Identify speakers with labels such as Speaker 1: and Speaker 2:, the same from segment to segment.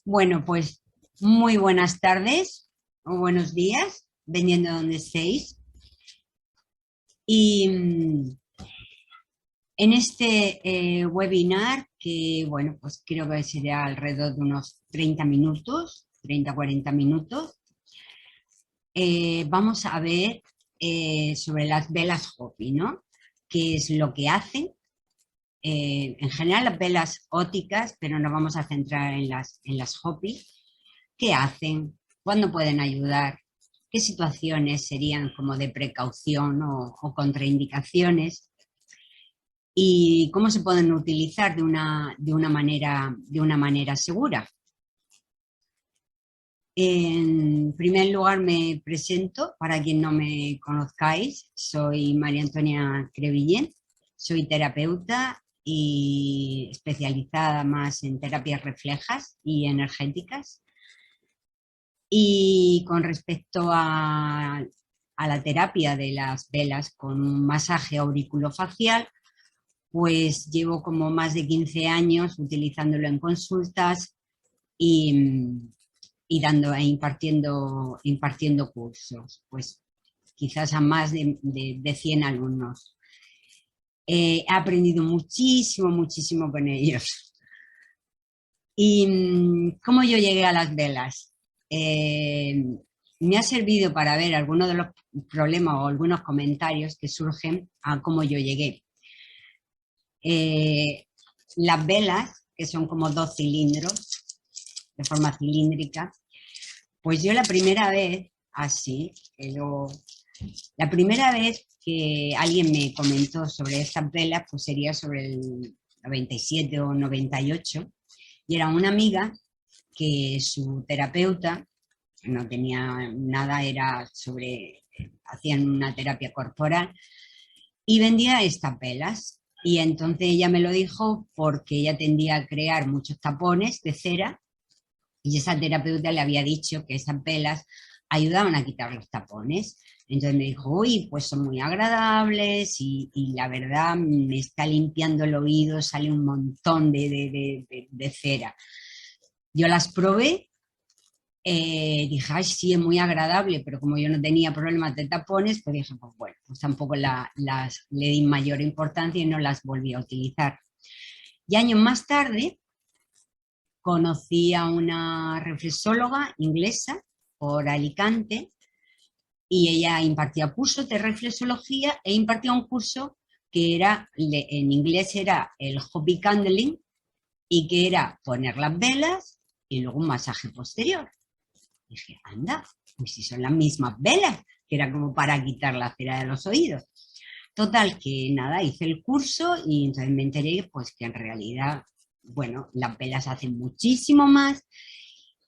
Speaker 1: Bueno, pues muy buenas tardes o buenos días, dependiendo de donde estéis. Y en este webinar, que bueno, pues creo que será alrededor de unos 30 minutos, 30-40 minutos, vamos a ver sobre las velas Hopi, ¿no? ¿Qué es lo que hacen? En general las velas ópticas, pero nos vamos a centrar en las Hopi. ¿Qué hacen? ¿Cuándo pueden ayudar? ¿Qué situaciones serían como de precaución o contraindicaciones? ¿Y cómo se pueden utilizar de una manera segura? En primer lugar me presento, para quien no me conozcáis, soy María Antonia Crevillén, soy terapeuta y especializada más en terapias reflejas y energéticas. Y con respecto a la terapia de las velas con un masaje auriculofacial, pues llevo como más de 15 años utilizándolo en consultas y, impartiendo cursos, pues quizás a más de 100 alumnos. He aprendido muchísimo, muchísimo con ellos. ¿Y cómo yo llegué a las velas? Eh, Me ha servido para ver algunos de los problemas o algunos comentarios que surgen a cómo yo llegué. Eh, las velas, que son como dos cilindros, de forma cilíndrica, pues yo la primera vez, así, la primera vez que alguien me comentó sobre estas velas, pues sería sobre el 97 o 98, y era una amiga que su terapeuta no tenía nada, hacían una terapia corporal y vendía estas velas. Y entonces ella me lo dijo porque ella tendía a crear muchos tapones de cera y esa terapeuta le había dicho que esas velas ayudaban a quitar los tapones. Entonces me dijo, uy, pues son muy agradables y la verdad me está limpiando el oído, sale un montón de cera. Yo las probé. Dije, ay, sí, es muy agradable, pero como yo no tenía problemas de tapones, pues dije, pues bueno, pues tampoco le di mayor importancia y no las volví a utilizar. Y años más tarde conocí a una reflexóloga inglesa por Alicante y ella impartía cursos de reflexología e impartía un curso que era, en inglés era el Hopi Candling, y que era poner las velas y luego un masaje posterior. Dije, anda, pues si son las mismas velas, que era como para quitar la cera de los oídos. Total, que nada, hice el curso y entonces me enteré pues que en realidad, bueno, las velas hacen muchísimo más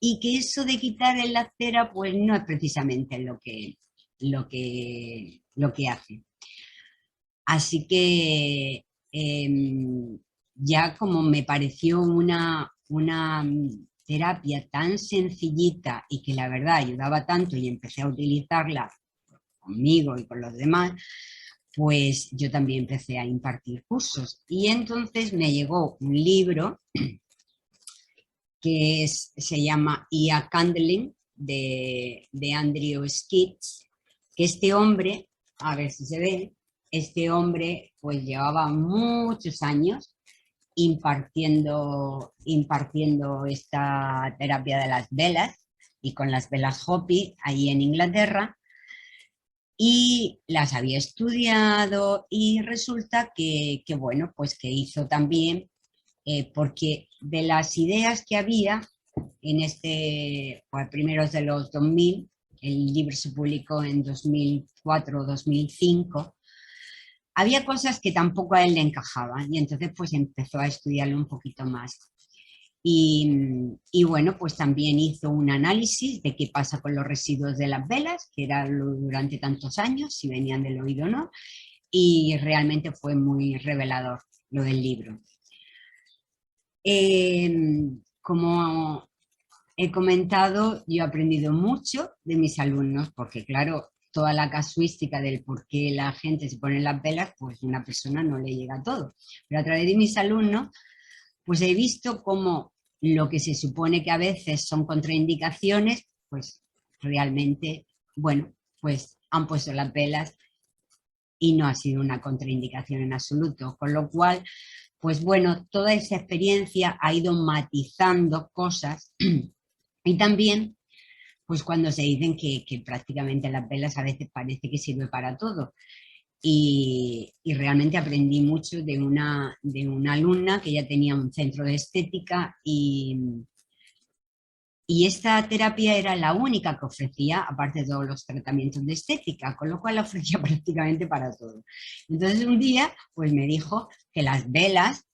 Speaker 1: y que eso de quitar la cera pues no es precisamente lo que hace. Así que ya como me pareció una terapia tan sencillita y que la verdad ayudaba tanto y empecé a utilizarla conmigo y con los demás, pues yo también empecé a impartir cursos. Y entonces me llegó un libro que se llama Ia Candling de Andrew Skitz, que este hombre, a ver si se ve, este hombre pues llevaba muchos años impartiendo esta terapia de las velas y con las velas Hopi ahí en Inglaterra, y las había estudiado y resulta que bueno, pues que hizo también, porque de las ideas que había en pues primeros de los 2000, el libro se publicó en 2004 o 2005, había cosas que tampoco a él le encajaban y entonces pues empezó a estudiarlo un poquito más. Y bueno, pues también hizo un análisis de qué pasa con los residuos de las velas, que era durante tantos años, si venían del oído o no, y realmente fue muy revelador lo del libro. Como he comentado, yo he aprendido mucho de mis alumnos, porque claro, toda la casuística del por qué la gente se pone las velas, pues una persona no le llega a todo. Pero a través de mis alumnos, pues he visto cómo lo que se supone que a veces son contraindicaciones, pues realmente, bueno, pues han puesto las velas y no ha sido una contraindicación en absoluto, con lo cual, pues bueno, toda esa experiencia ha ido matizando cosas y también, pues cuando se dicen que prácticamente las velas a veces parece que sirve para todo. Y realmente aprendí mucho de una alumna que ya tenía un centro de estética y esta terapia era la única que ofrecía, aparte de todos los tratamientos de estética, con lo cual la ofrecía prácticamente para todo. Entonces un día pues me dijo que las velas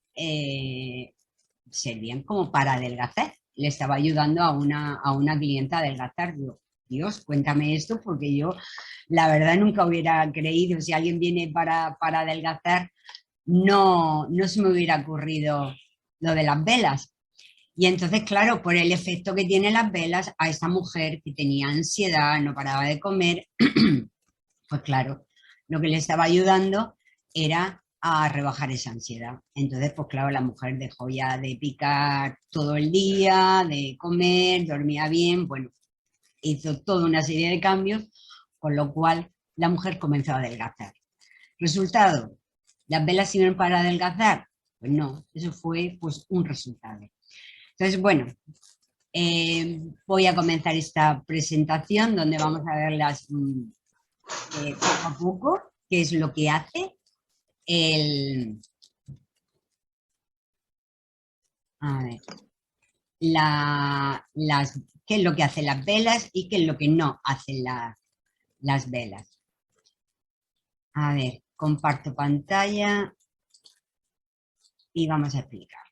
Speaker 1: servían como para adelgazar. Le estaba ayudando a una clienta a adelgazar. Digo, Dios, cuéntame esto porque yo la verdad nunca hubiera creído, si alguien viene para adelgazar, no se me hubiera ocurrido lo de las velas. Y entonces, claro, por el efecto que tienen las velas a esa mujer que tenía ansiedad, no paraba de comer, pues claro, lo que le estaba ayudando era a rebajar esa ansiedad. Entonces, pues claro, la mujer dejó ya de picar todo el día, de comer, dormía bien, bueno, hizo toda una serie de cambios, con lo cual la mujer comenzó a adelgazar. Resultado, ¿las velas sirven para adelgazar? Pues no, eso fue pues un resultado. Entonces, bueno, voy a comenzar esta presentación donde vamos a verlas poco a poco, qué es lo que hace el... A ver, qué es lo que hacen las velas y qué es lo que no hacen las velas. A ver, comparto pantalla y vamos a explicar.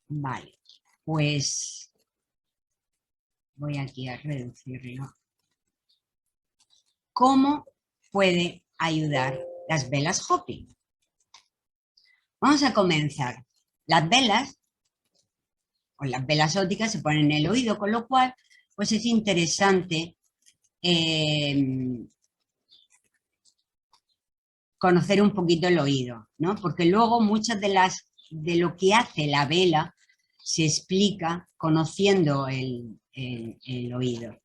Speaker 1: Vale, pues voy aquí a reducirlo. ¿Cómo puede ayudar las velas Hopi? Vamos a comenzar. Las velas, o las velas ópticas, se ponen en el oído, con lo cual, pues es interesante conocer un poquito el oído, ¿no? Porque luego muchas de lo que hace la vela se explica conociendo el oído.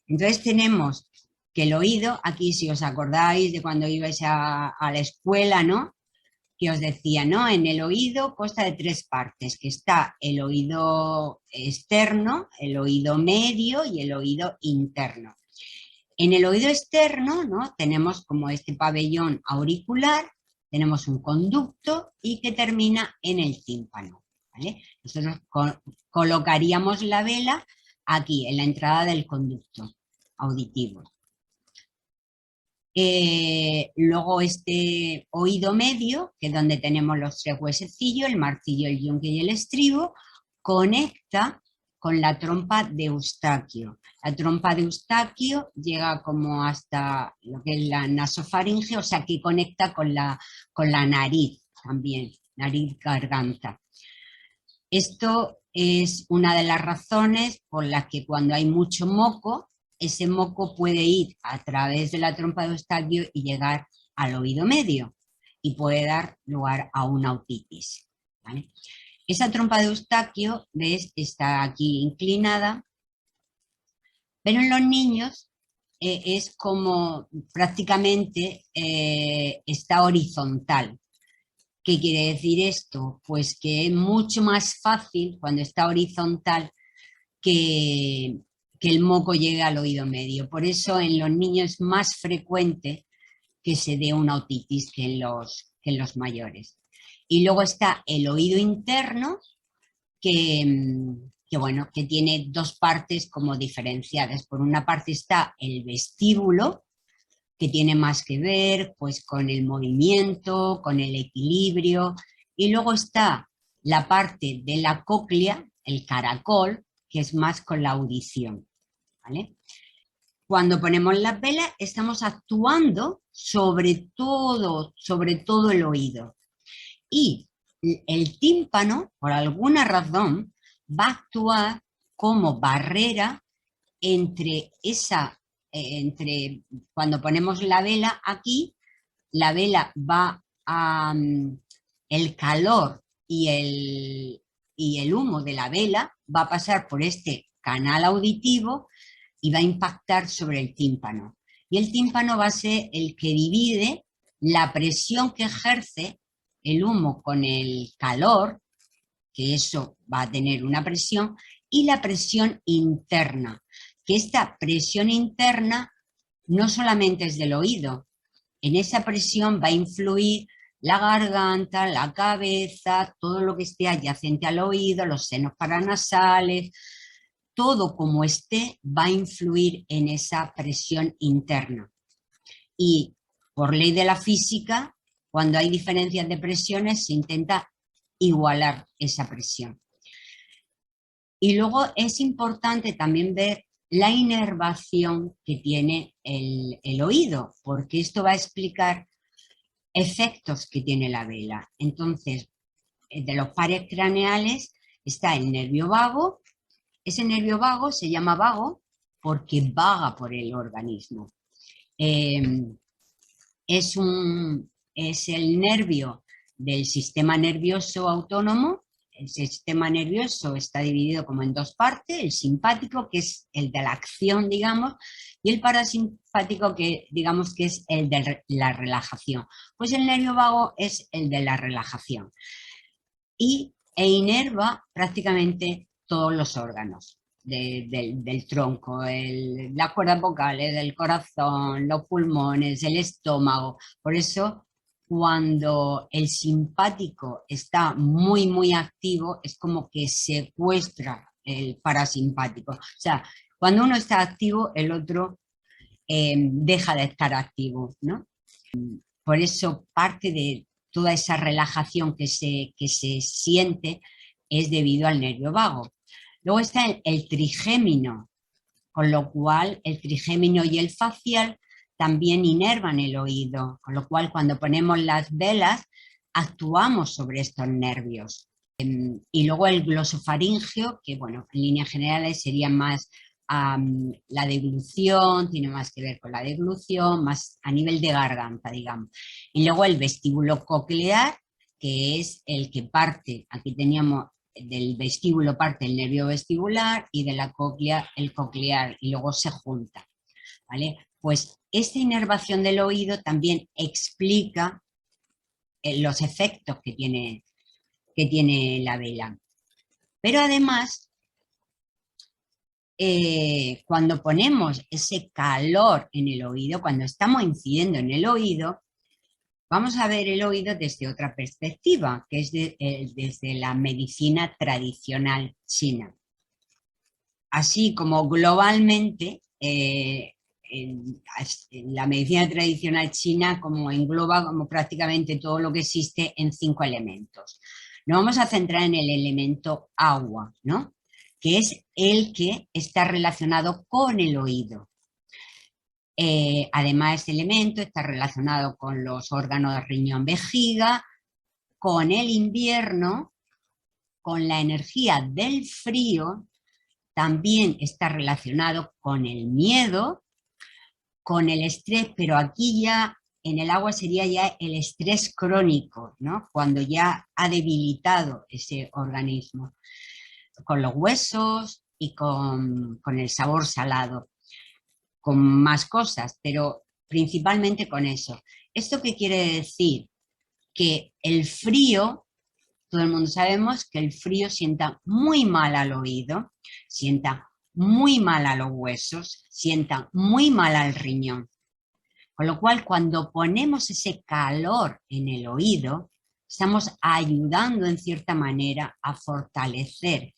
Speaker 1: Entonces tenemos que el oído, aquí si os acordáis de cuando ibais a la escuela, ¿no? Que os decía, ¿no? En el oído consta de tres partes, que está el oído externo, el oído medio y el oído interno. En el oído externo, ¿no? Tenemos como este pabellón auricular, tenemos un conducto y que termina en el tímpano, ¿vale? Nosotros colocaríamos la vela aquí, en la entrada del conducto auditivo. Luego este oído medio, que es donde tenemos los tres huesecillos, el martillo, el yunque y el estribo, conecta con la trompa de Eustaquio. La trompa de Eustaquio llega como hasta lo que es la nasofaringe, o sea que conecta con la nariz también, nariz-garganta. Esto es una de las razones por las que cuando hay mucho moco, ese moco puede ir a través de la trompa de Eustaquio y llegar al oído medio y puede dar lugar a una otitis, ¿vale? Esa trompa de Eustaquio, ¿ves? Está aquí inclinada, pero en los niños es como prácticamente está horizontal. ¿Qué quiere decir esto? Pues que es mucho más fácil cuando está horizontal que el moco llegue al oído medio. Por eso en los niños es más frecuente que se dé una otitis que en los mayores. Y luego está el oído interno, bueno, que tiene dos partes como diferenciadas. Por una parte está el vestíbulo, que tiene más que ver pues con el movimiento, con el equilibrio, y luego está la parte de la cóclea, el caracol, que es más con la audición, ¿vale? Cuando ponemos las velas estamos actuando sobre todo el oído. Y el tímpano, por alguna razón, va a actuar como barrera entre cuando ponemos la vela aquí, la vela va a, el calor y el humo de la vela va a pasar por este canal auditivo y va a impactar sobre el tímpano. Y el tímpano va a ser el que divide la presión que ejerce el humo con el calor, que eso va a tener una presión, y la presión interna, que esta presión interna no solamente es del oído, en esa presión va a influir la garganta, la cabeza, todo lo que esté adyacente al oído, los senos paranasales, todo como esté va a influir en esa presión interna. Y por ley de la física, cuando hay diferencias de presiones, se intenta igualar esa presión. Y luego es importante también ver la inervación que tiene el oído, porque esto va a explicar efectos que tiene la vela. Entonces, de los pares craneales está el nervio vago. Ese nervio vago se llama vago porque vaga por el organismo. Es el nervio del sistema nervioso autónomo. El sistema nervioso está dividido como en dos partes, el simpático, que es el de la acción, digamos, y el parasimpático, que digamos que es el de la relajación. Pues el nervio vago es el de la relajación e inerva prácticamente todos los órganos del tronco, las cuerdas vocales, del corazón, los pulmones, el estómago. Por eso, cuando el simpático está muy, muy activo, es como que secuestra el parasimpático. O sea, cuando uno está activo, el otro deja de estar activo, ¿no? Por eso parte de toda esa relajación que se siente es debido al nervio vago. Luego está el trigémino, con lo cual el trigémino y el facial también inervan el oído, con lo cual cuando ponemos las velas actuamos sobre estos nervios. Y luego el glosofaringeo, que bueno, en líneas generales sería más la deglución, tiene más que ver con la deglución, más a nivel de garganta, digamos. Y luego el vestíbulo coclear, que es el que parte, aquí teníamos del vestíbulo parte el nervio vestibular y de la cóclea el coclear, y luego se junta, ¿vale? Pues esta inervación del oído también explica los efectos que tiene la vela. Pero además, cuando ponemos ese calor en el oído, cuando estamos incidiendo en el oído, vamos a ver el oído desde otra perspectiva, que es desde la medicina tradicional china. Así como globalmente, la medicina tradicional china como engloba como prácticamente todo lo que existe en 5 elementos. Nos vamos a centrar en el elemento agua, ¿no? Que es el que está relacionado con el oído. Además, este elemento está relacionado con los órganos de riñón, vejiga, con el invierno, con la energía del frío, también está relacionado con el miedo, con el estrés, pero aquí ya en el agua sería ya el estrés crónico, ¿no? Cuando ya ha debilitado ese organismo, con los huesos y con el sabor salado, con más cosas, pero principalmente con eso. ¿Esto qué quiere decir? Que el frío, todo el mundo sabemos que el frío sienta muy mal al oído, sienta muy mal a los huesos, sienta muy mal al riñón. Con lo cual, cuando ponemos ese calor en el oído, estamos ayudando en cierta manera a fortalecer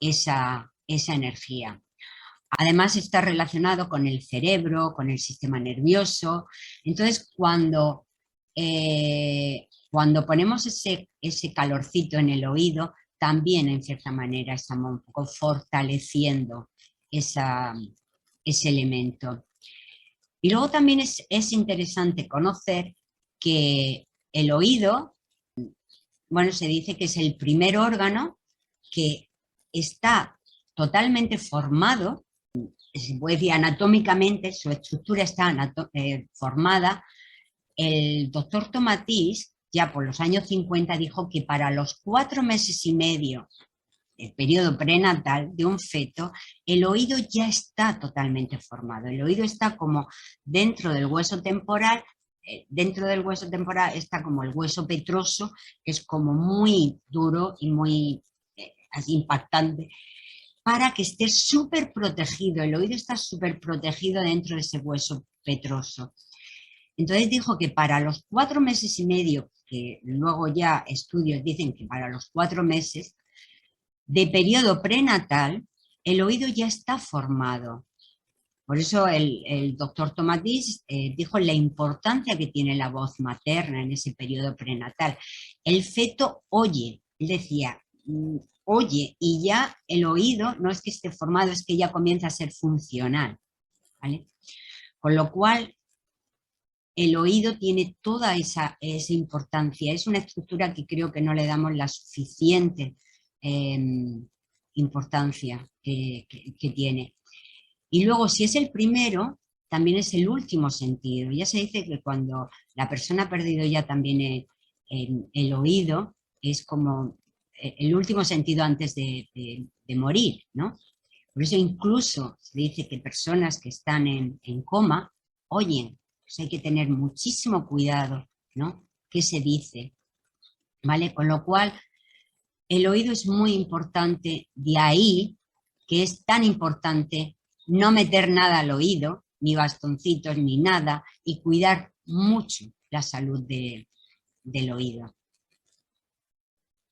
Speaker 1: esa energía. Además está relacionado con el cerebro, con el sistema nervioso. Entonces, cuando ponemos ese calorcito en el oído, también en cierta manera estamos un poco fortaleciendo ese elemento. Y luego también es interesante conocer que el oído, bueno, se dice que es el primer órgano que está totalmente formado, se puede decir anatómicamente, su estructura está formada. El doctor Tomatís ya por los años 50 dijo que para los 4 meses y medio, el periodo prenatal de un feto, el oído ya está totalmente formado. El oído está como dentro del hueso temporal. Dentro del hueso temporal está como el hueso petroso, que es como muy duro y muy así impactante, para que esté súper protegido. El oído está súper protegido dentro de ese hueso petroso. Entonces dijo que para los 4 meses y medio, que luego ya estudios dicen que para los 4 meses de periodo prenatal, el oído ya está formado. Por eso el doctor Tomatis dijo la importancia que tiene la voz materna en ese periodo prenatal. El feto oye, él decía, oye, y ya el oído no es que esté formado, es que ya comienza a ser funcional, ¿vale? Con lo cual, el oído tiene toda esa importancia. Es una estructura que creo que no le damos la suficiente importancia que tiene. Y luego, si es el primero, también es el último sentido. Ya se dice que cuando la persona ha perdido ya también el oído, es como el último sentido antes de morir, ¿no? Por eso incluso se dice que personas que están en coma oyen. Pues hay que tener muchísimo cuidado, ¿no? ¿Qué se dice? ¿Vale? Con lo cual, el oído es muy importante, de ahí que es tan importante no meter nada al oído, ni bastoncitos, ni nada, y cuidar mucho la salud del oído.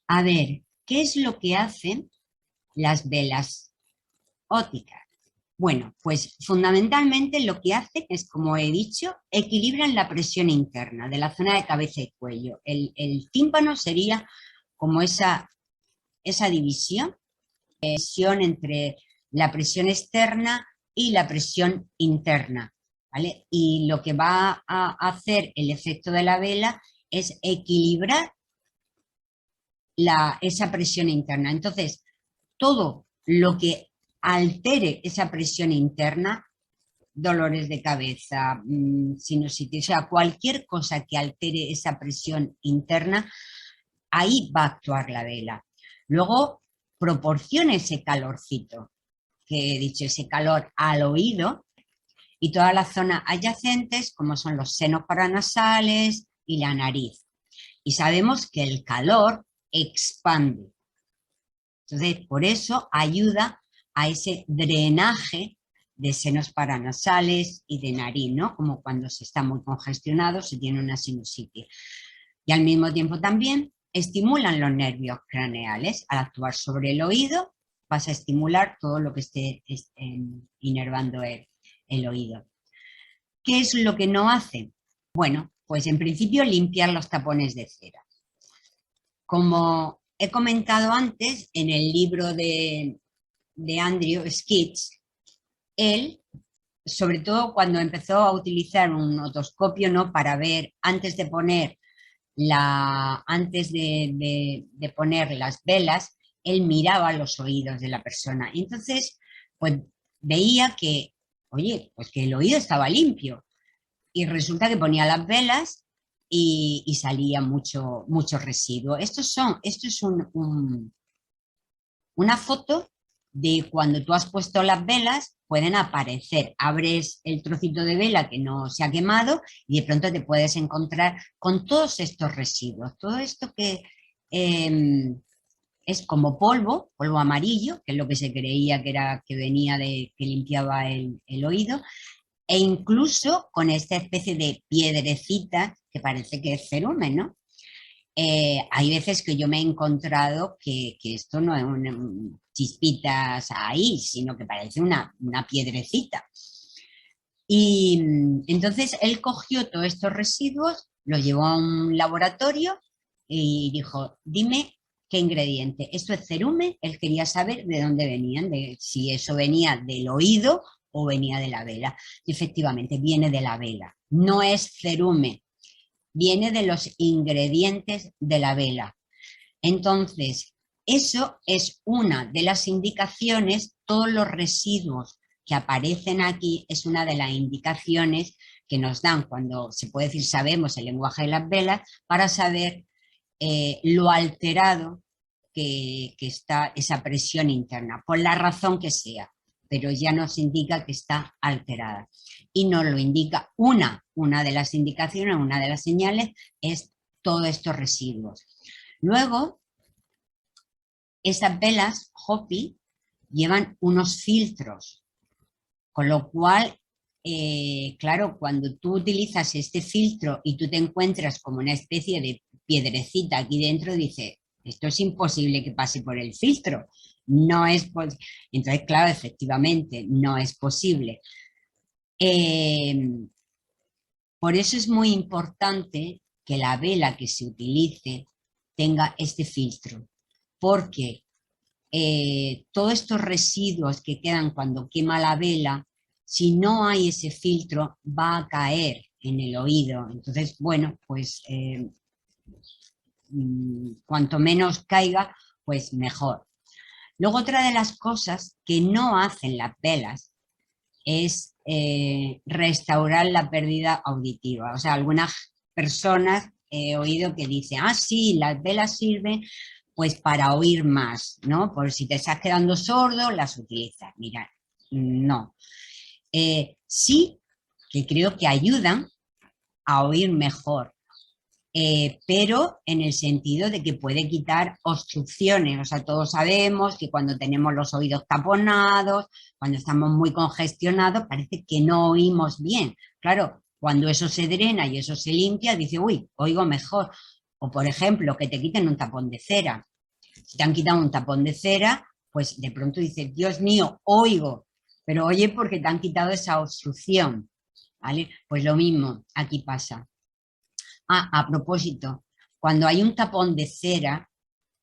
Speaker 1: A ver, ¿qué es lo que hacen las velas ópticas? Bueno, pues fundamentalmente lo que hacen es, como he dicho, equilibran la presión interna de la zona de cabeza y cuello. El tímpano sería como esa división entre la presión externa y la presión interna, ¿vale? Y lo que va a hacer el efecto de la vela es equilibrar esa presión interna. Entonces, todo lo que altere esa presión interna, dolores de cabeza, sinusitis, o sea, cualquier cosa que altere esa presión interna, ahí va a actuar la vela. Luego, proporciona ese calorcito, que he dicho, ese calor al oído y todas las zonas adyacentes, como son los senos paranasales y la nariz. Y sabemos que el calor expande. Entonces, por eso ayuda a ese drenaje de senos paranasales y de nariz, ¿no? Como cuando se está muy congestionado, se tiene una sinusitis. Y al mismo tiempo también estimulan los nervios craneales. Al actuar sobre el oído, vas a estimular todo lo que esté inervando el oído. ¿Qué es lo que no hace? Bueno, pues en principio limpiar los tapones de cera. Como he comentado antes, en el libro de Andrew Skitz, él, sobre todo cuando empezó a utilizar un otoscopio, ¿no? Para ver, antes de poner poner las velas, él miraba los oídos de la persona. Y entonces, pues veía que, oye, pues que el oído estaba limpio. Y resulta que ponía las velas y salía mucho residuo. Esto es una foto de cuando tú has puesto las velas, pueden aparecer. Abres el trocito de vela que no se ha quemado y de pronto te puedes encontrar con todos estos residuos. Todo esto que es como polvo amarillo, que es lo que se creía que venía que limpiaba el oído, e incluso con esta especie de piedrecita que parece que es cerumen, ¿no? Hay veces que yo me he encontrado que esto no es chispitas ahí, sino que parece una piedrecita. Y entonces él cogió todos estos residuos, los llevó a un laboratorio y dijo, dime qué ingrediente. ¿Esto es cerumen? Él quería saber de dónde venían, si eso venía del oído o venía de la vela. Y efectivamente, viene de la vela. No es cerumen, viene de los ingredientes de la vela. Entonces, eso es una de las indicaciones, todos los residuos que aparecen aquí es una de las indicaciones que nos dan cuando, se puede decir, sabemos el lenguaje de las velas, para saber lo alterado que está esa presión interna, por la razón que sea, pero ya nos indica que está alterada. Y nos lo indica una de las indicaciones, una de las señales, es todos estos residuos. Luego, esas velas Hopi llevan unos filtros, con lo cual, claro, cuando tú utilizas este filtro y tú te encuentras como una especie de piedrecita aquí dentro, dices, esto es imposible que pase por el filtro. No es posible. Entonces, claro, efectivamente, no es posible. Por eso es muy importante que la vela que se utilice tenga este filtro, porque todos estos residuos que quedan cuando quema la vela, si no hay ese filtro, va a caer en el oído. Entonces, bueno, pues cuanto menos caiga, pues mejor. Luego, otra de las cosas que no hacen las velas es restaurar la pérdida auditiva. O sea, algunas personas he oído que dicen, ah, sí, las velas sirven pues para oír más, ¿no? Por si te estás quedando sordo, las utilizas. Mira, no. Sí que creo que ayudan a oír mejor, pero en el sentido de que puede quitar obstrucciones. O sea, todos sabemos que cuando tenemos los oídos taponados, cuando estamos muy congestionados, parece que no oímos bien. Claro, cuando eso se drena y eso se limpia, dice, uy, oigo mejor. O, por ejemplo, que te quiten un tapón de cera. Si te han quitado un tapón de cera, pues de pronto dices, Dios mío, oigo, pero oye porque te han quitado esa obstrucción, ¿vale? Pues lo mismo aquí pasa. Ah, a propósito, cuando hay un tapón de cera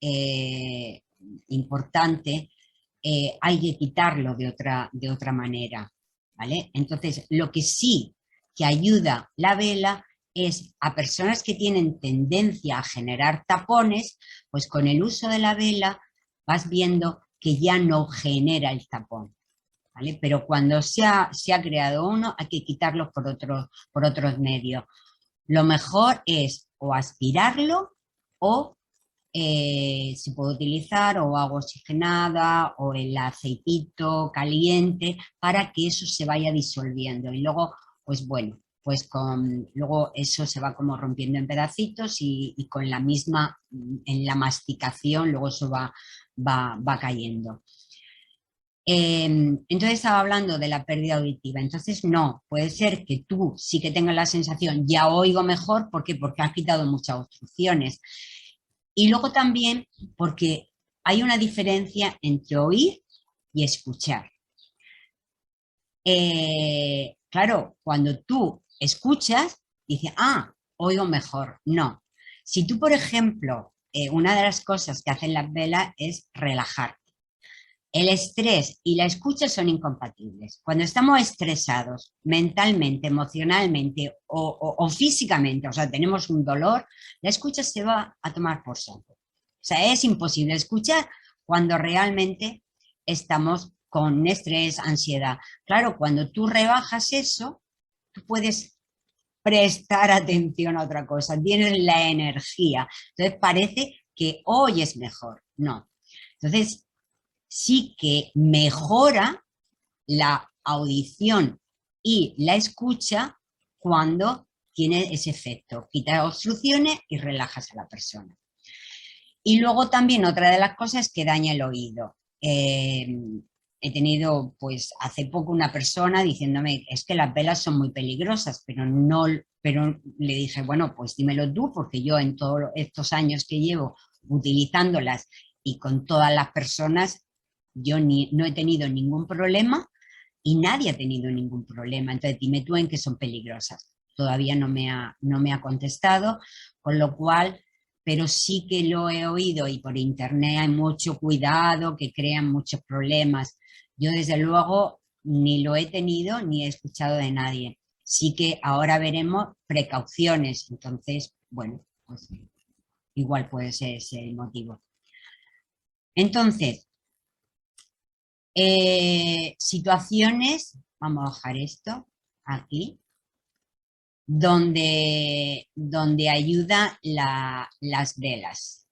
Speaker 1: eh, importante, hay que quitarlo de otra manera, ¿vale? Entonces, lo que sí que ayuda la vela es a personas que tienen tendencia a generar tapones, pues con el uso de la vela vas viendo que ya no genera el tapón, ¿vale? Pero cuando se ha creado uno, hay que quitarlo por otros medios. Lo mejor es o aspirarlo o se puede utilizar o agua oxigenada o el aceitito caliente para que eso se vaya disolviendo. Y luego, pues bueno, pues luego eso se va como rompiendo en pedacitos y con la misma, en la masticación, luego eso va cayendo. Entonces estaba hablando de la pérdida auditiva. Entonces no, puede ser que tú sí que tengas la sensación, ya oigo mejor, ¿por qué? Porque has quitado muchas obstrucciones. Y luego también porque hay una diferencia entre oír y escuchar. Claro, cuando tú escuchas, dices, ah, oigo mejor. No. Si tú, por ejemplo, una de las cosas que hacen las velas es relajar. El estrés y la escucha son incompatibles. Cuando estamos estresados mentalmente, emocionalmente o físicamente, o sea, tenemos un dolor, la escucha se va a tomar por saco. O sea, es imposible escuchar cuando realmente estamos con estrés, ansiedad. Claro, cuando tú rebajas eso, tú puedes prestar atención a otra cosa, tienes la energía. Entonces parece que hoy es mejor. No. Entonces, sí que mejora la audición y la escucha cuando tiene ese efecto. Quita obstrucciones y relajas a la persona. Y luego también otra de las cosas es que daña el oído. He tenido pues hace poco una persona diciéndome es que las velas son muy peligrosas, pero le dije, bueno, pues dímelo tú, porque yo en todos estos años que llevo utilizándolas y con todas las personas, yo no he tenido ningún problema y nadie ha tenido ningún problema. Entonces dime tú en qué son peligrosas. Todavía no me ha contestado, con lo cual, pero sí que lo he oído y por internet hay mucho cuidado, que crean muchos problemas. Yo desde luego ni lo he tenido ni he escuchado de nadie. Sí que ahora veremos precauciones, entonces, bueno, pues igual puede ser ese el motivo. Entonces, situaciones, vamos a bajar esto aquí, donde ayuda las velas.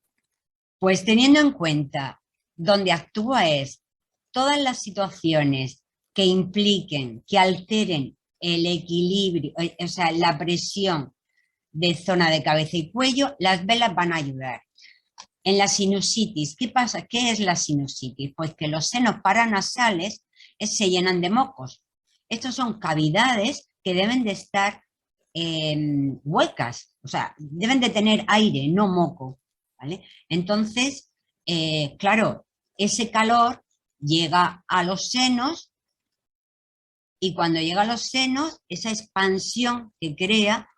Speaker 1: Pues teniendo en cuenta donde actúa es todas las situaciones que impliquen, que alteren el equilibrio, o sea, la presión de zona de cabeza y cuello, las velas van a ayudar. En la sinusitis, ¿qué pasa? ¿Qué es la sinusitis? Pues que los senos paranasales se llenan de mocos. Estos son cavidades que deben de estar huecas, o sea, deben de tener aire, no moco, ¿vale? Entonces, claro, ese calor llega a los senos y cuando llega a los senos, esa expansión que crea,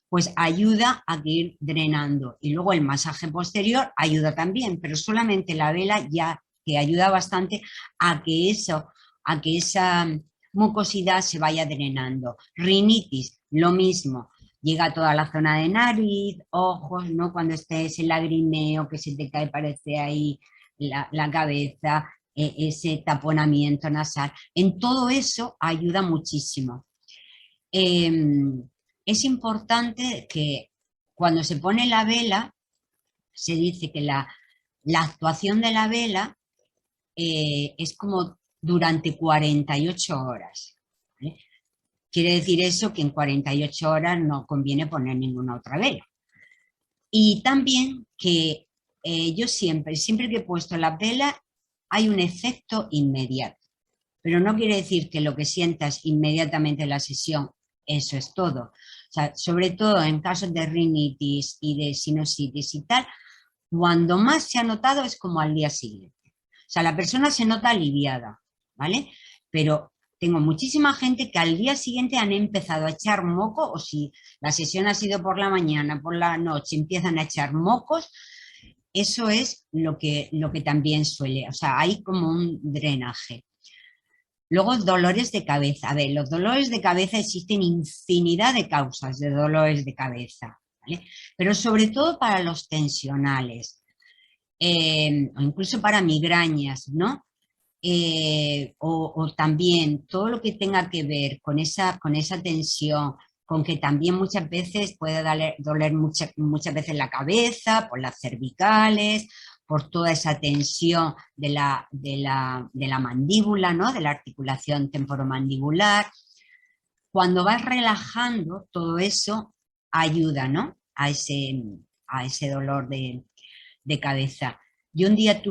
Speaker 1: pues ayuda a ir drenando. Y luego el masaje posterior ayuda también, pero solamente la vela ya que ayuda bastante a que esa mucosidad se vaya drenando. Rinitis, lo mismo. Llega a toda la zona de nariz, ojos, ¿no? Cuando esté ese lagrimeo que se te cae, parece ahí la cabeza, ese taponamiento nasal. En todo eso ayuda muchísimo. Es importante que cuando se pone la vela, se dice que la actuación de la vela es como durante 48 horas. ¿Vale? Quiere decir eso que en 48 horas no conviene poner ninguna otra vela. Y también que yo siempre que he puesto la vela, hay un efecto inmediato. Pero no quiere decir que lo que sientas inmediatamente en la sesión, eso es todo. O sea, sobre todo en casos de rinitis y de sinusitis y tal, cuando más se ha notado es como al día siguiente. O sea, la persona se nota aliviada, ¿vale? Pero tengo muchísima gente que al día siguiente han empezado a echar moco, o si la sesión ha sido por la mañana, por la noche, empiezan a echar mocos. Eso es lo que también suele, o sea, hay como un drenaje. Luego, dolores de cabeza. A ver, los dolores de cabeza existen infinidad de causas de dolores de cabeza, ¿vale? Pero sobre todo para los tensionales, o incluso para migrañas, ¿no? O también todo lo que tenga que ver con esa tensión, con que también muchas veces puede doler muchas veces la cabeza, por las cervicales, por toda esa tensión de la mandíbula, ¿no? De la articulación temporomandibular. Cuando vas relajando, todo eso ayuda, ¿no? A ese dolor de cabeza. Yo un día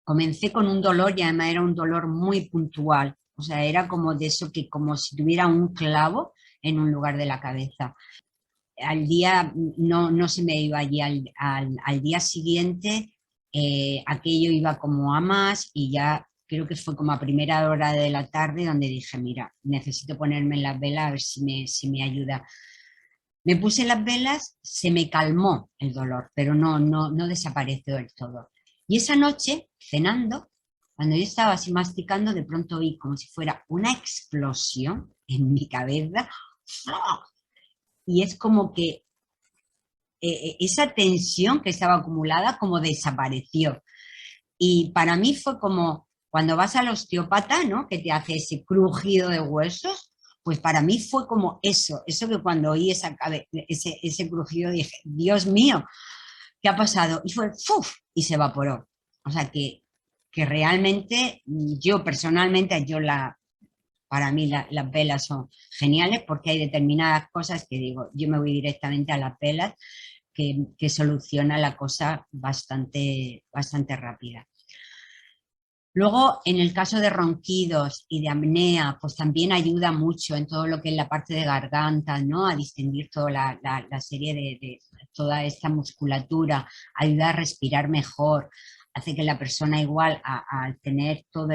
Speaker 1: comencé con un dolor y además era un dolor muy puntual, o sea, era como de eso que como si tuviera un clavo en un lugar de la cabeza. Al día no se me iba allí, al día siguiente aquello iba como a más y ya creo que fue como a primera hora de la tarde donde dije, mira, necesito ponerme en las velas a ver si me ayuda. Me puse las velas, se me calmó el dolor, pero no desapareció del todo. Y esa noche, cenando, cuando yo estaba así masticando, de pronto vi como si fuera una explosión en mi cabeza. Y es como que esa tensión que estaba acumulada como desapareció. Y para mí fue como cuando vas al osteópata, ¿no? Que te hace ese crujido de huesos, pues para mí fue como eso que cuando oí ese crujido dije, Dios mío, ¿qué ha pasado? Y fue ¡fuf! Y se evaporó. O sea que realmente yo personalmente, para mí las velas son geniales porque hay determinadas cosas que digo, yo me voy directamente a las velas que soluciona la cosa bastante, bastante rápida. Luego, en el caso de ronquidos y de apnea, pues también ayuda mucho en todo lo que es la parte de garganta, ¿no? A distendir toda la serie de toda esta musculatura, ayuda a respirar mejor, hace que la persona igual al tener todo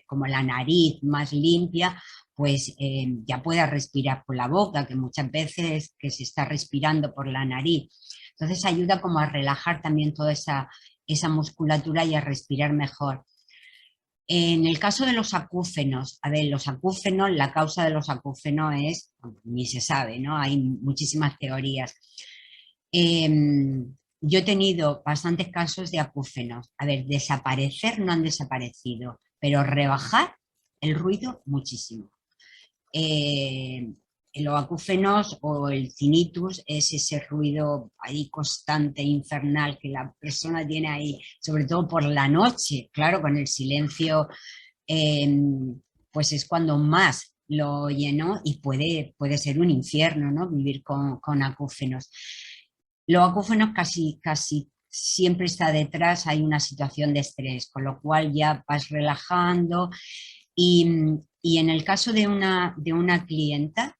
Speaker 1: como la nariz más limpia, pues ya pueda respirar por la boca, que muchas veces que se está respirando por la nariz. Entonces ayuda como a relajar también toda esa musculatura y a respirar mejor. En el caso de los acúfenos, a ver, los acúfenos, la causa de los acúfenos es, ni se sabe, ¿no? Hay muchísimas teorías. Yo he tenido bastantes casos de acúfenos. A ver, desaparecer no han desaparecido, pero rebajar el ruido muchísimo. los acúfenos o el tinnitus es ese ruido ahí constante, infernal, que la persona tiene ahí, sobre todo por la noche, claro, con el silencio, eh, pues es cuando más lo oye, ¿no? Y puede ser un infierno, ¿no? Vivir con acúfenos. Los acúfenos casi siempre está detrás, hay una situación de estrés, con lo cual ya vas relajando. Y en el caso de una clienta,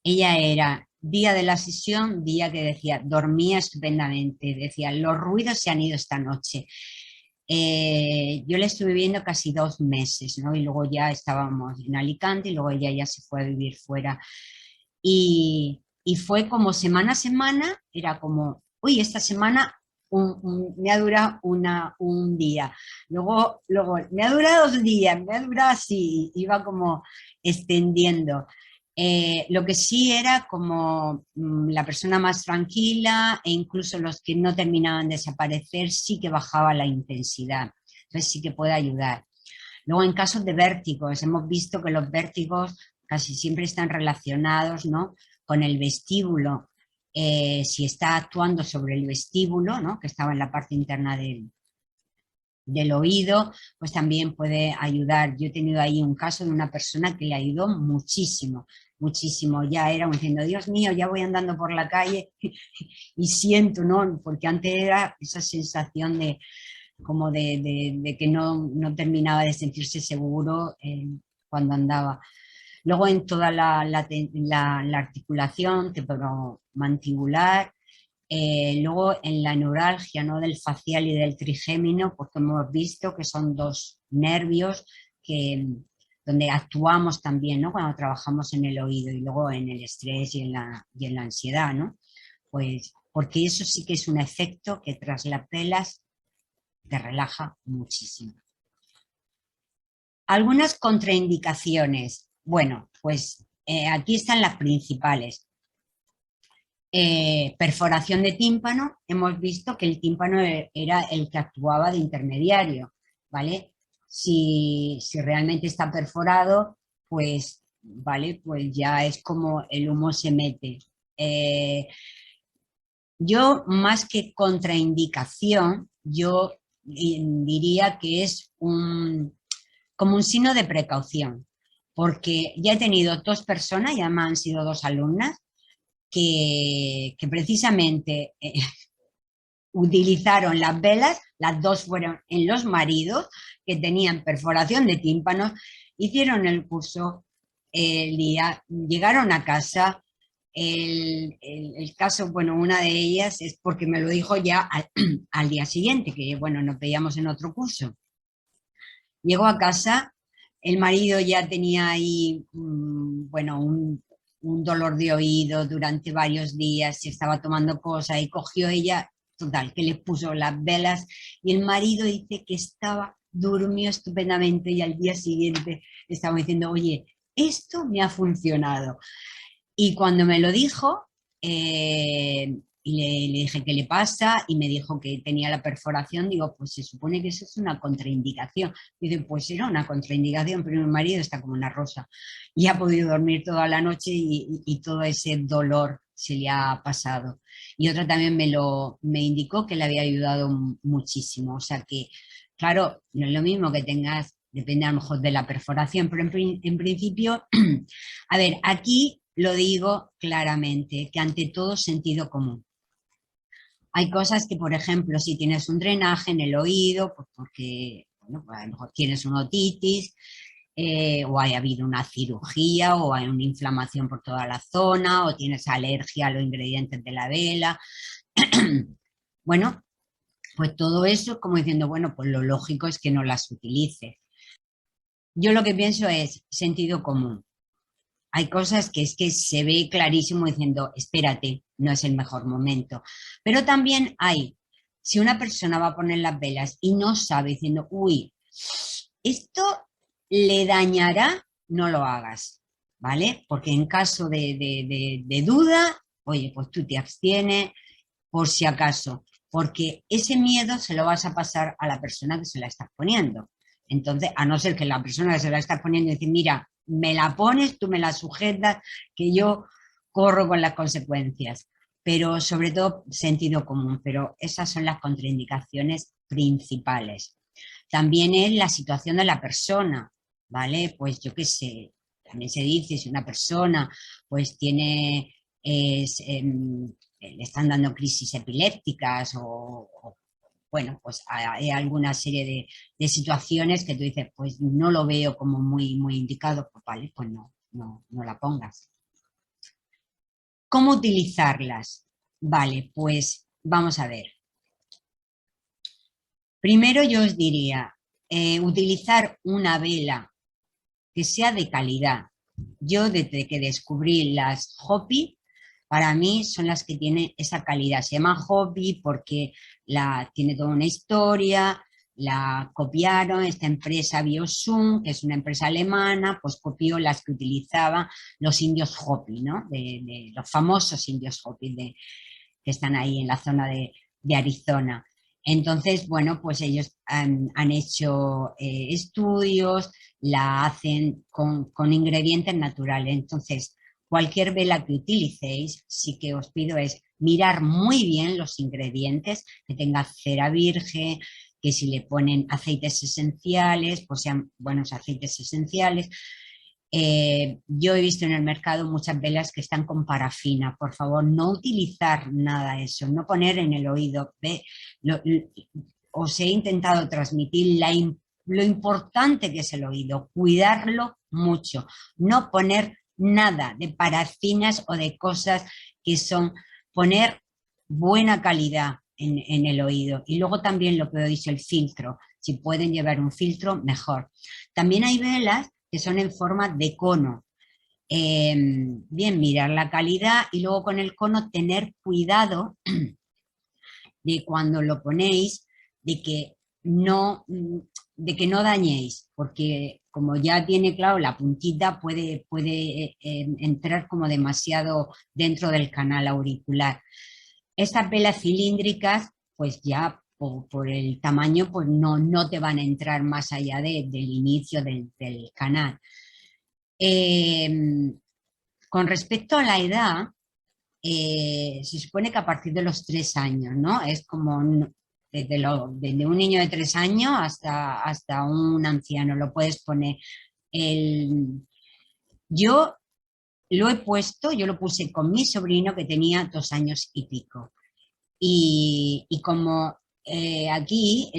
Speaker 1: ella era día de la sesión, día que decía, dormía estupendamente, decía, los ruidos se han ido esta noche. Yo la estuve viendo casi 2 meses, ¿no? Y luego ya estábamos en Alicante y luego ella ya se fue a vivir fuera. Y fue como semana a semana, era como, uy, esta semana me ha durado un día, luego me ha durado 2 días, me ha durado así, iba como extendiendo. Lo que sí era como la persona más tranquila e incluso los que no terminaban de desaparecer sí que bajaba la intensidad, entonces sí que puede ayudar. Luego en casos de vértigos, hemos visto que los vértigos casi siempre están relacionados, ¿no?, con el vestíbulo. Si está actuando sobre el vestíbulo, ¿no?, que estaba en la parte interna del oído, pues también puede ayudar. Yo he tenido ahí un caso de una persona que le ayudó muchísimo, muchísimo. Ya era diciendo, Dios mío, ya voy andando por la calle y siento, ¿no? Porque antes era esa sensación de como de que no terminaba de sentirse seguro cuando andaba. Luego en toda la articulación temporomandibular, luego en la neuralgia, ¿no?, del facial y del trigémino, porque hemos visto que son dos nervios donde actuamos también, ¿no?, cuando trabajamos en el oído, y luego en el estrés y en la ansiedad, ¿no? Pues porque eso sí que es un efecto que tras las pelas te relaja muchísimo. Algunas contraindicaciones. Bueno, pues aquí están las principales. Perforación de tímpano, hemos visto que el tímpano era el que actuaba de intermediario, ¿vale? Si realmente está perforado, pues, ¿vale? Pues ya es como el humo se mete. Yo, más que contraindicación, yo diría que es como un signo de precaución, porque ya he tenido 2 personas, ya me han sido 2 alumnas, que precisamente utilizaron las velas, las 2 fueron en los maridos que tenían perforación de tímpanos, hicieron el curso el día, llegaron a casa. El caso, bueno, una de ellas es porque me lo dijo ya al día siguiente, que bueno, nos veíamos en otro curso. Llegó a casa, el marido ya tenía ahí, bueno, un dolor de oído durante varios días, se estaba tomando cosas y cogió ella, total, que le puso las velas y el marido dice que durmió estupendamente y al día siguiente estaba diciendo, oye, esto me ha funcionado. Y cuando me lo dijo, y le dije qué le pasa y me dijo que tenía la perforación, digo, pues se supone que eso es una contraindicación. Dice, pues era una contraindicación, pero mi marido está como una rosa y ha podido dormir toda la noche y todo ese dolor se le ha pasado. Y otra también me indicó que le había ayudado muchísimo. O sea que, claro, no es lo mismo que tengas, depende a lo mejor de la perforación, pero en principio, a ver, aquí lo digo claramente, que ante todo sentido común. Hay cosas que, por ejemplo, si tienes un drenaje en el oído, pues porque bueno, pues a lo mejor tienes una otitis, o haya habido una cirugía, o hay una inflamación por toda la zona, o tienes alergia a los ingredientes de la vela. Bueno, pues todo eso es como diciendo, bueno, pues lo lógico es que no las utilices. Yo lo que pienso es sentido común. Hay cosas que es que se ve clarísimo diciendo, espérate, no es el mejor momento. Pero también hay, si una persona va a poner las velas y no sabe diciendo, uy, esto le dañará, no lo hagas, ¿vale? Porque en caso de duda, oye, pues tú te abstienes por si acaso, porque ese miedo se lo vas a pasar a la persona que se la está poniendo. Entonces, a no ser que la persona que se la está poniendo dice, mira, me la pones, tú me la sujetas, que yo corro con las consecuencias. Pero sobre todo sentido común, pero esas son las contraindicaciones principales. También es la situación de la persona, ¿vale? Pues yo qué sé, también se dice si una persona pues tiene, le están dando crisis epilépticas o bueno, pues hay alguna serie de situaciones que tú dices, pues no lo veo como muy indicado, pues vale, pues no la pongas. ¿Cómo utilizarlas? Vale, pues vamos a ver. Primero yo os diría, utilizar una vela que sea de calidad. Yo desde que descubrí las Hopi, para mí son las que tienen esa calidad. Se llama Hopi porque tiene toda una historia, la copiaron, esta empresa Biosun, que es una empresa alemana, pues copió las que utilizaban los indios Hopi, ¿no? De los famosos indios Hopi que están ahí en la zona de Arizona. Entonces, bueno, pues ellos han hecho estudios, la hacen con ingredientes naturales. Entonces, cualquier vela que utilicéis, sí que os pido es mirar muy bien los ingredientes, que tenga cera virgen, que si le ponen aceites esenciales, pues sean buenos aceites esenciales. Yo he visto en el mercado muchas velas que están con parafina. Por favor, no utilizar nada de eso, no poner en el oído. Os he intentado transmitir lo importante que es el oído, cuidarlo mucho, no poner nada de parafinas o de cosas que son, poner buena calidad en el oído. Y luego también lo que he dicho, el filtro. Si pueden llevar un filtro, mejor. También hay velas que son en forma de cono. Bien, mirar la calidad y luego con el cono tener cuidado de cuando lo ponéis, de que no dañéis, porque como ya tiene, claro, la puntita puede entrar como demasiado dentro del canal auricular. Estas velas cilíndricas, pues ya por el tamaño, pues no te van a entrar más allá del inicio del canal. Con respecto a la edad, se supone que a partir de los 3 años, ¿no? Es como desde un niño de 3 años hasta un anciano, lo puedes poner. Yo yo lo puse con mi sobrino que tenía 2 años y pico. Y como aquí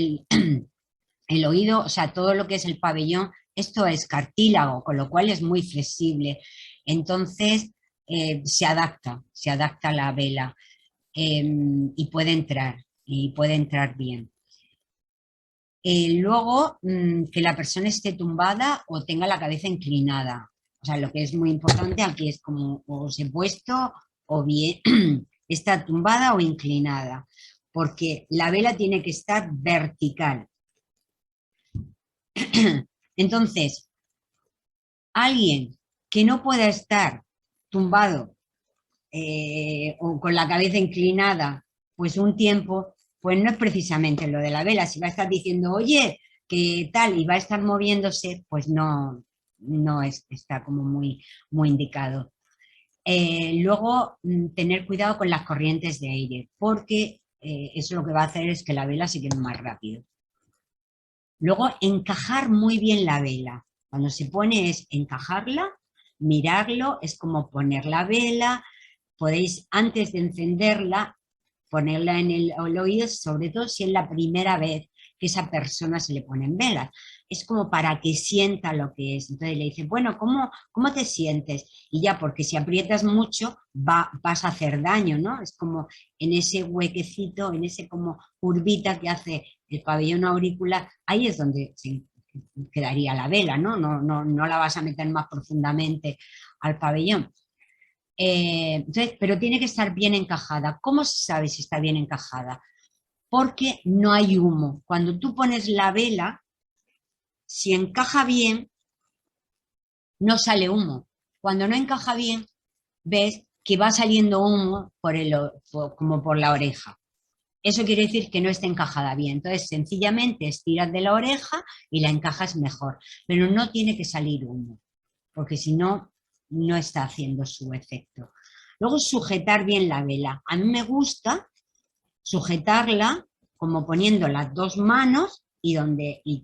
Speaker 1: el oído, o sea, todo lo que es el pabellón, esto es cartílago, con lo cual es muy flexible. Entonces, se adapta la vela y puede entrar bien. Luego, que la persona esté tumbada o tenga la cabeza inclinada. O sea, lo que es muy importante aquí es como os he puesto o bien está tumbada o inclinada, porque la vela tiene que estar vertical. Entonces, alguien que no pueda estar tumbado o con la cabeza inclinada, pues un tiempo, pues no es precisamente lo de la vela. Si va a estar diciendo, oye, ¿qué tal? Y va a estar moviéndose, pues está como muy indicado. Luego, tener cuidado con las corrientes de aire, porque eso lo que va a hacer es que la vela se queme más rápido. Luego, encajar muy bien la vela. Cuando se pone es encajarla, mirarlo, es como poner la vela. Podéis, antes de encenderla, ponerla en el oído, sobre todo si es la primera vez que esa persona se le ponen velas. Es como para que sienta lo que es. Entonces le dice, bueno, ¿cómo te sientes? Y ya, porque si aprietas mucho vas a hacer daño, ¿no? Es como en ese huequecito, en ese como curvita que hace el pabellón auricular, ahí es donde se quedaría la vela, ¿no? No la vas a meter más profundamente al pabellón. Entonces, pero tiene que estar bien encajada. ¿Cómo se sabe si está bien encajada? Porque no hay humo. Cuando tú pones la vela, si encaja bien, no sale humo. Cuando no encaja bien, ves que va saliendo humo como por la oreja. Eso quiere decir que no está encajada bien. Entonces, sencillamente estiras de la oreja y la encajas mejor, pero no tiene que salir humo. porque si no, no está haciendo su efecto. Luego sujetar bien la vela. A mí me gusta sujetarla como poniendo las dos manos y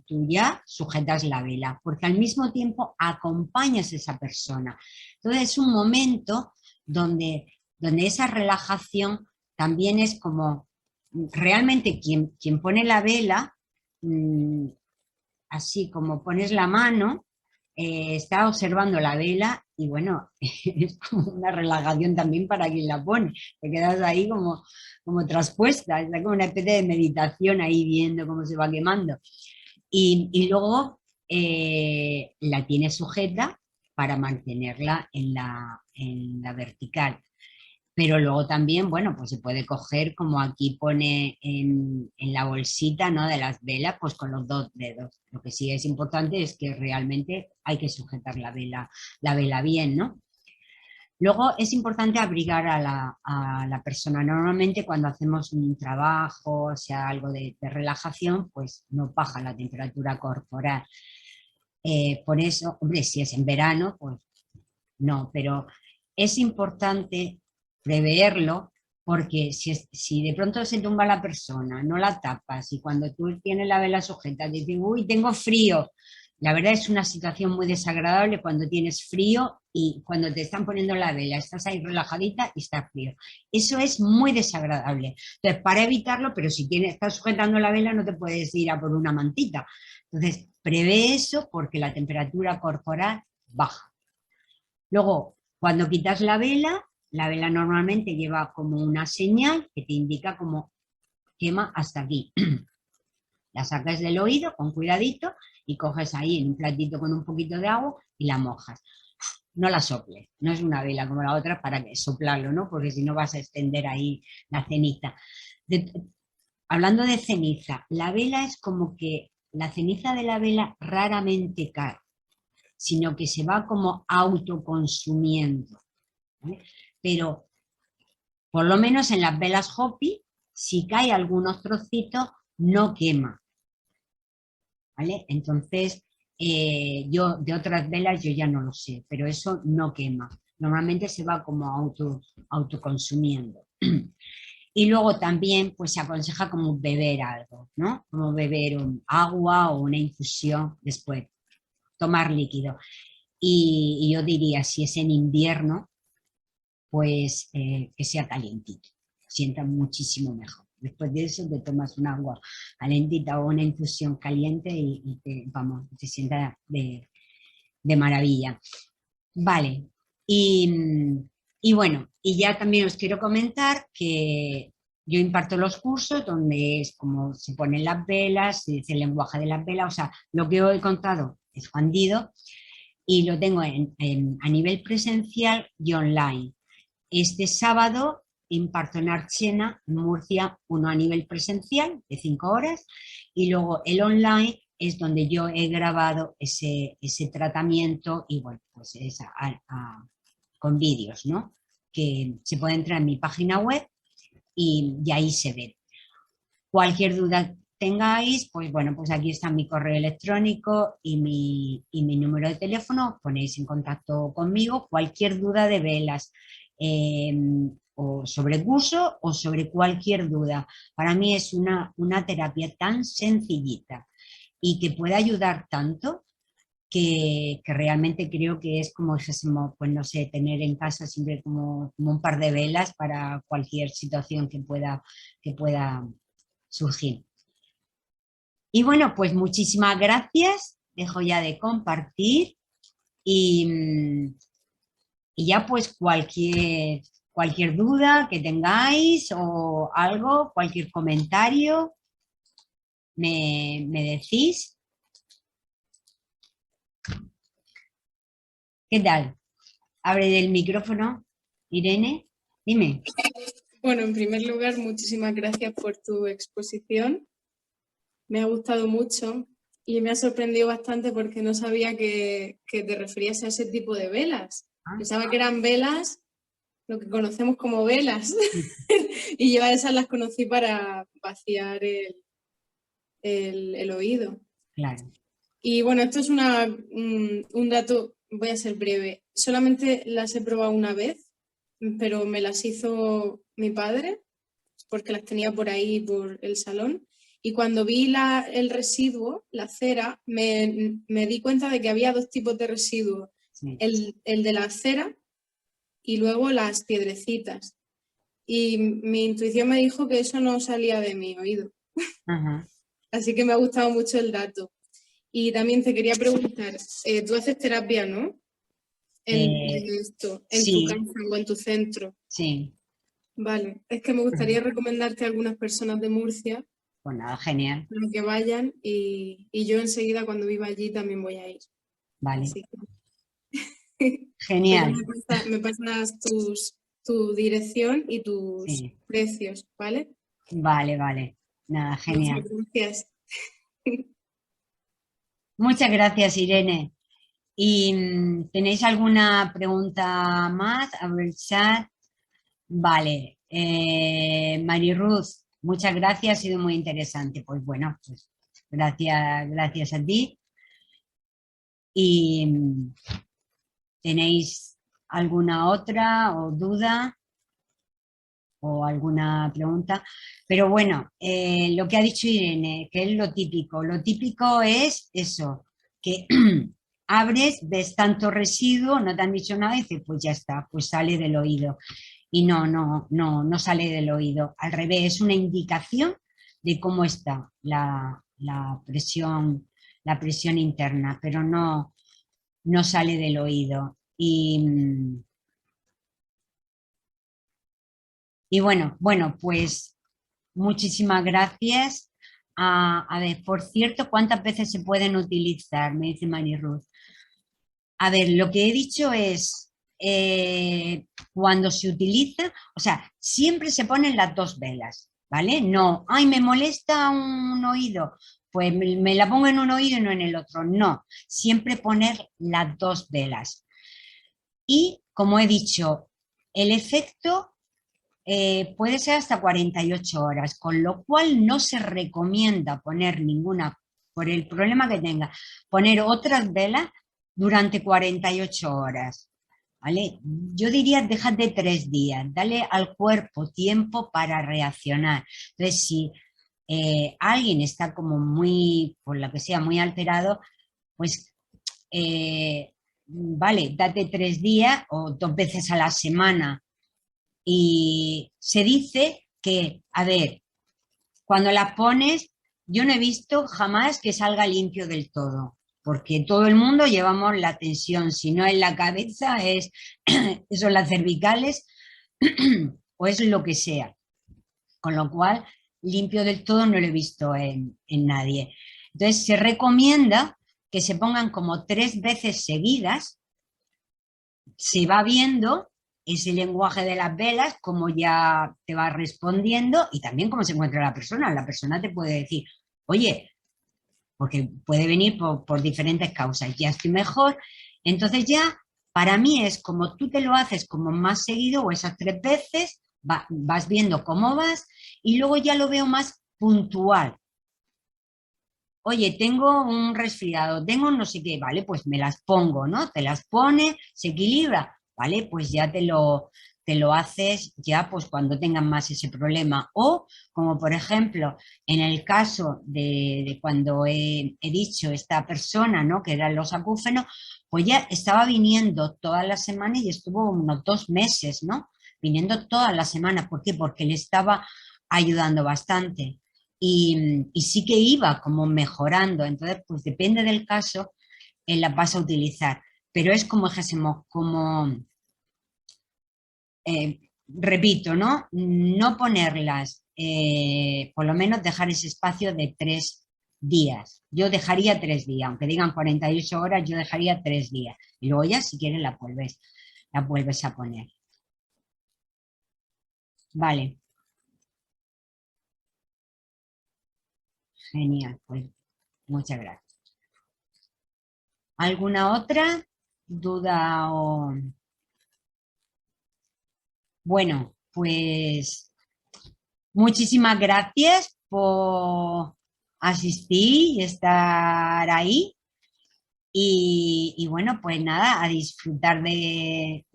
Speaker 1: tú ya sujetas la vela, porque al mismo tiempo acompañas a esa persona. Entonces es un momento donde esa relajación también es como realmente quien pone la vela, así como pones la mano, está observando la vela y bueno, es como una relajación también para quien la pone. Te quedas ahí como traspuesta, es como una especie de meditación ahí viendo cómo se va quemando. Y luego la tienes sujeta para mantenerla en la vertical. Pero luego también, bueno, pues se puede coger, como aquí pone en la bolsita, ¿no?, de las velas, pues con los dos dedos. Lo que sí es importante es que realmente hay que sujetar la vela bien, ¿no? Luego es importante abrigar a la persona. Normalmente cuando hacemos un trabajo, o sea, algo de relajación, pues no baja la temperatura corporal. Por eso, hombre, si es en verano, pues no, pero es importante preverlo porque si de pronto se tumba la persona, no la tapas y cuando tú tienes la vela sujeta dices, uy, tengo frío. La verdad es una situación muy desagradable cuando tienes frío y cuando te están poniendo la vela, estás ahí relajadita y está frío. Eso es muy desagradable. Entonces, para evitarlo, pero si estás sujetando la vela no te puedes ir a por una mantita. Entonces, prevé eso porque la temperatura corporal baja. Luego, cuando quitas la vela normalmente lleva como una señal que te indica cómo quema hasta aquí. La sacas del oído con cuidadito y coges ahí en un platito con un poquito de agua y la mojas. No la soples, no es una vela como la otra para soplarlo, ¿no? Porque si no vas a extender ahí la ceniza. Hablando de ceniza, la vela es como que la ceniza de la vela raramente cae, sino que se va como autoconsumiendo, ¿vale? Pero por lo menos en las velas Hopi, si cae algunos trocitos, no quema, ¿vale? Entonces, yo de otras velas yo ya no lo sé, pero eso no quema. Normalmente se va como autoconsumiendo. Y luego también pues se aconseja como beber algo, ¿no? Como beber agua o una infusión después, tomar líquido. Y yo diría, si es en invierno, pues que sea calientito, sienta muchísimo mejor. Después de eso te tomas un agua calentita o una infusión caliente y te sienta de maravilla. Vale, y bueno, y ya también os quiero comentar que yo imparto los cursos donde es como se ponen las velas, se dice el lenguaje de las velas, o sea, lo que os he contado expandido y lo tengo a nivel presencial y online. Este sábado imparto en Archena, en Murcia, uno a nivel presencial de 5 horas y luego el online es donde yo he grabado ese tratamiento y bueno, pues es con vídeos, ¿no? Que se puede entrar en mi página web y ahí se ve. Cualquier duda tengáis, pues bueno, pues aquí está mi correo electrónico y mi número de teléfono, ponéis en contacto conmigo, cualquier duda de velas, o sobre curso o sobre cualquier duda. Para mí es una terapia tan sencillita y que puede ayudar tanto que realmente creo que es como, pues no sé, tener en casa siempre como un par de velas para cualquier situación que pueda surgir. Y bueno, pues muchísimas gracias, dejo ya de compartir y, y ya pues cualquier duda que tengáis o algo, cualquier comentario, me decís. ¿Qué tal? Abre el micrófono, Irene, dime.
Speaker 2: Bueno, en primer lugar, muchísimas gracias por tu exposición. Me ha gustado mucho y me ha sorprendido bastante porque no sabía que te referías a ese tipo de velas. Pensaba que eran velas, lo que conocemos como velas, y yo a esas las conocí para vaciar el oído.
Speaker 1: Claro.
Speaker 2: Y bueno, esto es un dato voy a ser breve. Solamente las he probado una vez, pero me las hizo mi padre porque las tenía por ahí, por el salón. Y cuando vi el residuo, la cera, me di cuenta de que había dos tipos de residuos.
Speaker 1: Sí.
Speaker 2: El de la cera y luego las piedrecitas. Y mi intuición me dijo que eso no salía de mi oído.
Speaker 1: Ajá.
Speaker 2: Así que me ha gustado mucho el dato. Y también te quería preguntar, tú haces terapia, ¿no? En tu
Speaker 1: Sí,
Speaker 2: casa o en tu centro.
Speaker 1: sí.
Speaker 2: Vale, es que me gustaría recomendarte a algunas personas de Murcia
Speaker 1: Pues nada, genial.
Speaker 2: para que vayan y yo enseguida cuando viva allí también voy a ir.
Speaker 1: Vale,
Speaker 2: Así que pues ya
Speaker 1: genial.
Speaker 2: me pasas tu dirección y tus
Speaker 1: Sí,
Speaker 2: precios, ¿vale?
Speaker 1: vale, vale. Nada,
Speaker 2: Muchas
Speaker 1: genial.
Speaker 2: gracias.
Speaker 1: Muchas gracias, Irene. ¿Y tenéis alguna pregunta más? A ver, chat. Vale. Mariruz, muchas gracias, ha sido muy interesante. Pues bueno, pues gracias, gracias a ti. ¿Y tenéis alguna otra o duda o alguna pregunta? Pero bueno, lo que ha dicho Irene, que es lo típico es eso, que abres, ves tanto residuo, no te han dicho nada y dices, pues ya está, pues sale del oído. Y no sale del oído. Al revés, es una indicación de cómo está la presión interna, pero no sale del oído. Y bueno, pues muchísimas gracias. A ver, por cierto, ¿cuántas veces se pueden utilizar? Me dice Mari Ruth. A ver, lo que he dicho es, cuando se utiliza, o sea, siempre se ponen las dos velas, ¿vale? No, ay, me molesta un oído, pues me la pongo en un oído y no en el otro. No, siempre poner las dos velas. Y, como he dicho, el efecto puede ser hasta 48 horas, con lo cual no se recomienda poner ninguna, por el problema que tenga, poner otras velas durante 48 horas. ¿Vale? Yo diría, déjate 3 días, dale al cuerpo tiempo para reaccionar. Entonces, si alguien está como muy, por lo que sea, muy alterado, pues vale, date 3 días o 2 veces a la semana. Y se dice que, a ver, cuando las pones, yo no he visto jamás que salga limpio del todo, porque todo el mundo llevamos la tensión, si no en la cabeza, son las cervicales o es lo que sea. Con lo cual, limpio del todo no lo he visto en nadie. Entonces, se recomienda que se pongan como 3 veces seguidas, se va viendo ese lenguaje de las velas, cómo ya te va respondiendo y también cómo se encuentra la persona. La persona te puede decir, oye, porque puede venir por diferentes causas, ya estoy mejor. Entonces ya, para mí es como tú te lo haces como más seguido o esas 3 veces, vas viendo cómo vas y luego ya lo veo más puntual. Oye, tengo un resfriado, tengo no sé qué, vale, pues me las pongo, ¿no? Te las pones, se equilibra, vale, pues ya te lo haces ya pues cuando tengan más ese problema. O como por ejemplo, en el caso de cuando he dicho esta persona, ¿no? Que eran los acúfenos, pues ya estaba viniendo todas las semanas y estuvo unos 2 meses, ¿no? Viniendo todas las semanas. ¿Por qué? Porque le estaba ayudando bastante y sí que iba como mejorando. Entonces, pues depende del caso, las vas a utilizar. Pero es como dijésemos, como, repito, ¿no? No ponerlas, por lo menos dejar ese espacio de 3 días. Yo dejaría 3 días, aunque digan 48 horas, yo dejaría 3 días. Y luego ya, si quieres, la vuelves a poner. Vale. Genial, pues muchas gracias. ¿Alguna otra duda o...? Bueno, pues muchísimas gracias por asistir y estar ahí. Y bueno, pues nada, a disfrutar de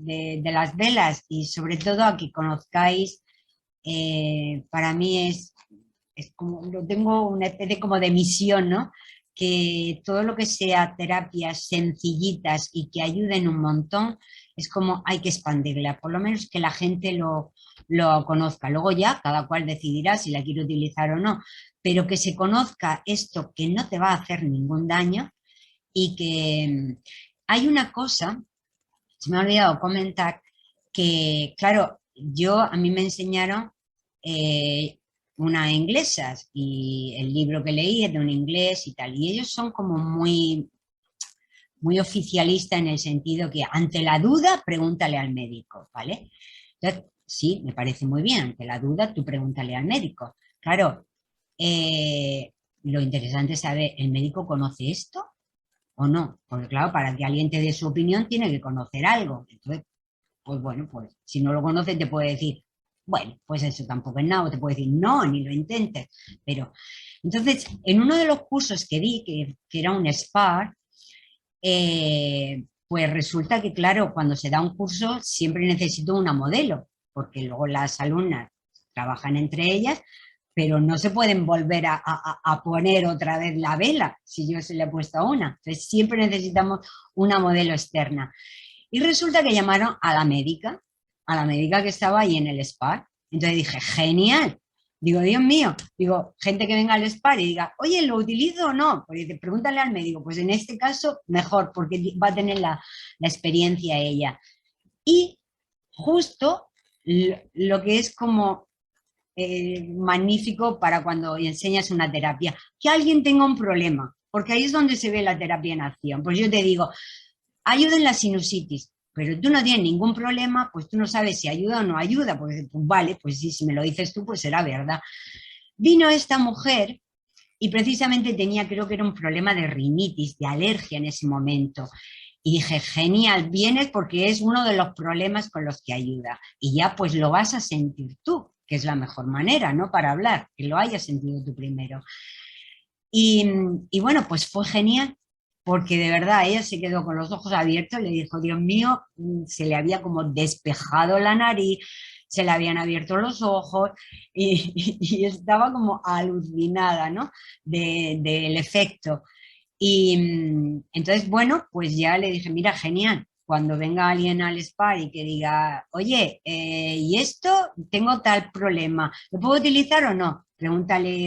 Speaker 1: las velas y sobre todo a que conozcáis, para mí es como, lo tengo una especie como de misión, ¿no? Que todo lo que sea terapias sencillitas y que ayuden un montón, es como hay que expandirla, por lo menos que la gente lo conozca. Luego ya cada cual decidirá si la quiere utilizar o no, pero que se conozca esto que no te va a hacer ningún daño y que hay una cosa, se me ha olvidado comentar, que claro, a mí me enseñaron una inglesas y el libro que leí es de un inglés y tal, y ellos son como muy oficialista en el sentido que ante la duda pregúntale al médico, ¿vale? Entonces, sí, me parece muy bien, ante la duda tú pregúntale al médico. Claro, lo interesante es saber, ¿el médico conoce esto o no? Porque claro, para que alguien te dé su opinión tiene que conocer algo. Entonces, pues bueno, pues si no lo conoce te puede decir, bueno, pues eso tampoco es nada, o te puede decir, no, ni lo intentes. Pero entonces, en uno de los cursos que di, que era un SPAR, pues resulta que, claro, cuando se da un curso siempre necesito una modelo, porque luego las alumnas trabajan entre ellas, pero no se pueden volver a poner otra vez la vela si yo se le he puesto a una. Entonces siempre necesitamos una modelo externa. Y resulta que llamaron a la médica que estaba ahí en el spa. Entonces dije, genial. Digo, Dios mío, digo, gente que venga al spa y diga, oye, ¿lo utilizo o no? Pues dice, pregúntale al médico. Pues en este caso, mejor, porque va a tener la experiencia ella. Y justo lo que es como magnífico para cuando enseñas una terapia, que alguien tenga un problema, porque ahí es donde se ve la terapia en acción. Pues yo te digo, ayuda en la sinusitis, pero tú no tienes ningún problema, pues tú no sabes si ayuda o no ayuda, pues vale, pues sí, si me lo dices tú, pues será verdad. Vino esta mujer y precisamente tenía, creo que era un problema de rinitis, de alergia en ese momento. Y dije, genial, vienes porque es uno de los problemas con los que ayuda. Y ya pues lo vas a sentir tú, que es la mejor manera, ¿no? Para hablar, que lo hayas sentido tú primero. Y bueno, pues fue genial, porque de verdad ella se quedó con los ojos abiertos y le dijo, Dios mío, se le había como despejado la nariz, se le habían abierto los ojos y estaba como alucinada, ¿no? Del efecto. Y entonces, bueno, pues ya le dije, mira, genial, cuando venga alguien al spa y que diga, oye, ¿y esto? Tengo tal problema, ¿lo puedo utilizar o no? Pregúntale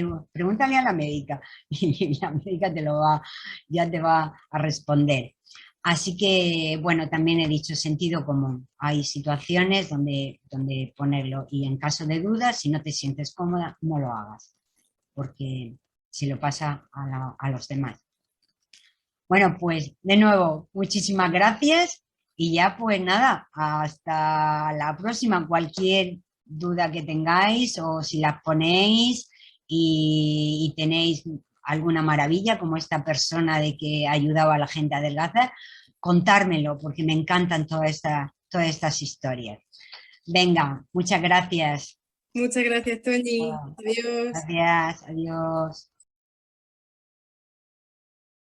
Speaker 1: a la médica y la médica ya te va a responder. Así que, bueno, también he dicho sentido común. Hay situaciones donde ponerlo y en caso de duda, si no te sientes cómoda, no lo hagas, porque se lo pasa a los demás. Bueno, pues de nuevo, muchísimas gracias y ya pues nada, hasta la próxima. Cualquier duda que tengáis o si las ponéis y tenéis alguna maravilla como esta persona de que ayudaba a la gente a adelgazar, contármelo porque me encantan todas estas historias. Venga, muchas gracias.
Speaker 2: Muchas gracias, Toñi. Adiós.
Speaker 1: Gracias, adiós.